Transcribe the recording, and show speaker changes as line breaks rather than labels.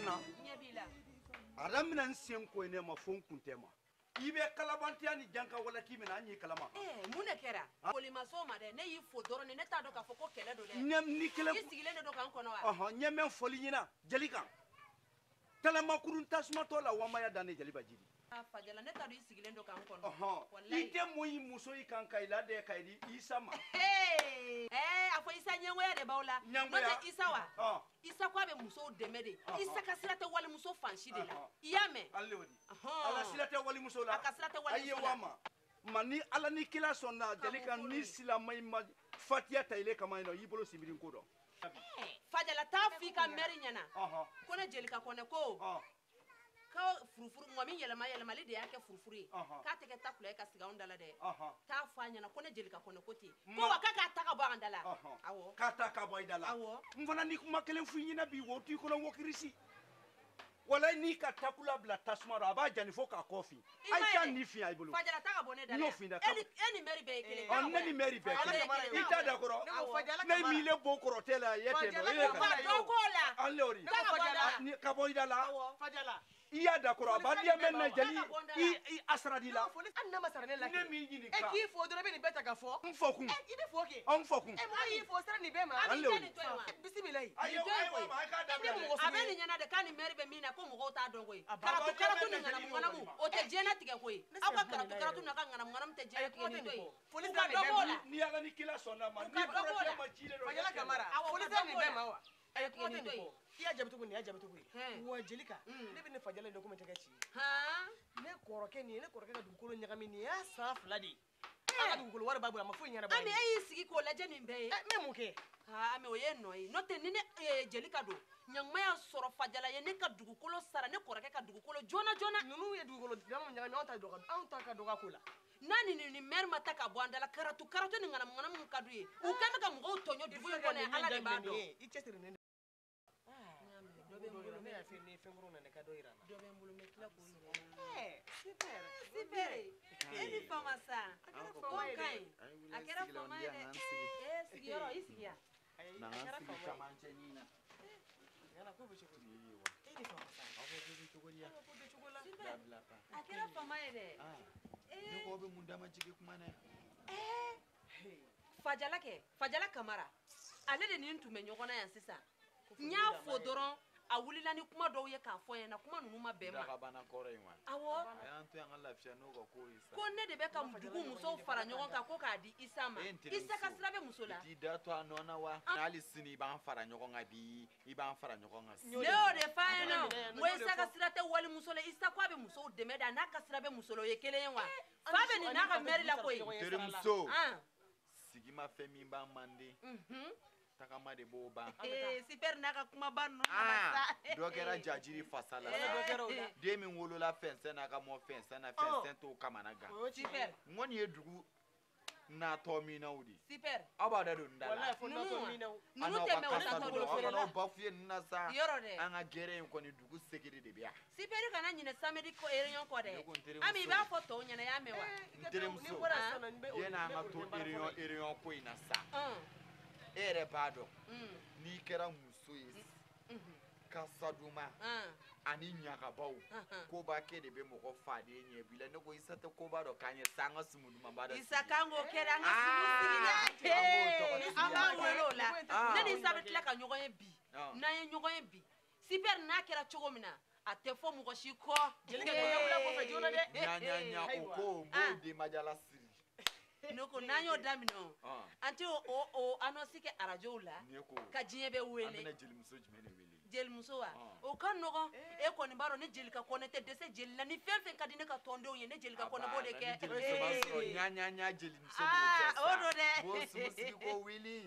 nana adamina nsen ko ne ma fon kuntema ibe kalabantiya ni janka wala kimina anyi kalama
mune kera polima so ma de ne yi fo doro ne ta do ka fo ko kele do le
nyam ni kele
isigile ne do kan kono wa
nyame foli nyina jalika talama kurun tasma to la wama ya dane jaliba jidi
fajala ne ta do isigile do kan kono
wallahi ite moyi muso yi kan kaila de kaidi isa ma
afo isa nyengo ya de bawla no te isa wa isa kwa be muso demede isa kasirate wali muso fanshi de la iyame
alle wodi ala silate wali muso la
akasirate wali
muso la mani ala ni kila sonna jalika ni silamai ma fatia taile kama ino yibolo simirin ko do
fajala ta fika meri nyana kone jelika kone ko ka furufuru ngwami yelema li de yake furufuru ka teke takula ka siga ondala de ta fanya na kone jelika kone koti ko wakaka taka bo andala awo
ka taka bo idala awo mfana ni kuma kelen funyina bi woti ko no wokirisi wala ni ka takula bla tasmaro aba jani fo ka kofi ai kan ni fi ai bulu
fajala taka bone dala
no fi da
eni meri be kele
on ni meri be kele ita da koro ne mi le bo koro tela yete do ile
ka ko la
alle ori
fajala
ka bo idala
fajala
iya d'accord abadia menna jali i asradila
anna masarane la
ne mi yini ka
ki fo doro be ni beta ga fo
mfoku
ide fo ke
on foku
e mo yi fo sara ni be ma bismillah
ayo ma ka da
abeni nyana de kan meri be mina ko mo ko ta dongo yi karatu ni ngana ngana mu o te jena tige ko yi aka karatu na ka ngana ngana mu te jena tige ni to police
ni ala ni kila sona ma ni ko ma chile ro
fanyala kamara police ni be ma wa
ayo ko ni to iya jabtu ko wa jelika ne be ne fajala ndo ko metega ci ne koroke ka dukolo nyagami ni ya sa fladi aka dukolo war babu ma fu nyara ba
ami ayi sigi ko la jeni mbe
me muke
ami o ye no yi no te ni ne jelika do nyangma ya soro fajala ye ne ka dukolo sara ne koroke ka dukolo jona
nunu ye dukolo dama nyagami on ta ka doga kula
nani ni mer mata ka bwandala karatu ni ngana mun kadu ye u kan ka mo tonyo dugu ko ne ala de ba do
i chesiri ne dobe mbulu me afi ni fenguru na ka do irana
dobe mbulu me kila ko super eni fama sa akera fama ide sigiro isigia
na ngasi kama nyenina
yana ko bishi ko eni fama sa ako bishi chogolia
akera fama ide
ni ko be mundama jige kuma ne
fajala kamara ale de ni ntume nyogona ya sisa nya fodoron a wulila ni kuma do ye ka fo yana kuma nunu ma bema
ka bana kore yin wa
awo
ayan to yan lafiya no ko isa
ko ne de be ka dugu muso fara nyogon ka ko ka di isama isa ka sirabe musola
di da to anona wa ali sini ban fara nyogon abi iban fara nyogon asi
leo de fa yana mo isa ka sirate wali musola isa kwa be muso de meda na ka sirabe musolo ye kele yin wa fa be ni na ka meri la ko yi
terumso sigima femi ba mande takama de boba
super naka kuma banno
dokera jajiri fasala de min wolola fense na ka mo fense na fense to kamanaga
super
ngoni edugu na to mi na udi
super
abada do ndala
wallahi fo na to mi na
nunu teme wona to
fere la bafie na sa
yorode
anga gere ko ni dugu sekiri de bia
super kana nyine samedi ko erion ko de ami ba foto nyana ya mewa
nteremso yena anga to erion ko ina sa ere bado ni kera muso yi kasaduma ani nyaka bawo ko ba ke de be mo ko fade nye bile ne ko isate ko ba do kanye sanga sumuduma ba do
isakango kera nga sumuduma ama welola nani sabetla ka nyogo ye bi na ye nyogo ye bi super na kera chogomina ate fo mo ko shiko
jelike ko bula ko fe jona de
nya ko mo de majala siri
noko nanyo damino anti o anosike arajola ka jiebe wele
amena jelimuso jimene wele
jelimuso wa o kan nogo e ko ni baro ni jelika ko ne te dese jelina ni fenfen kadine ka tondo ye ne jelika ko ne bode ke
nya jelimuso
o do de
bo sumusi ko wili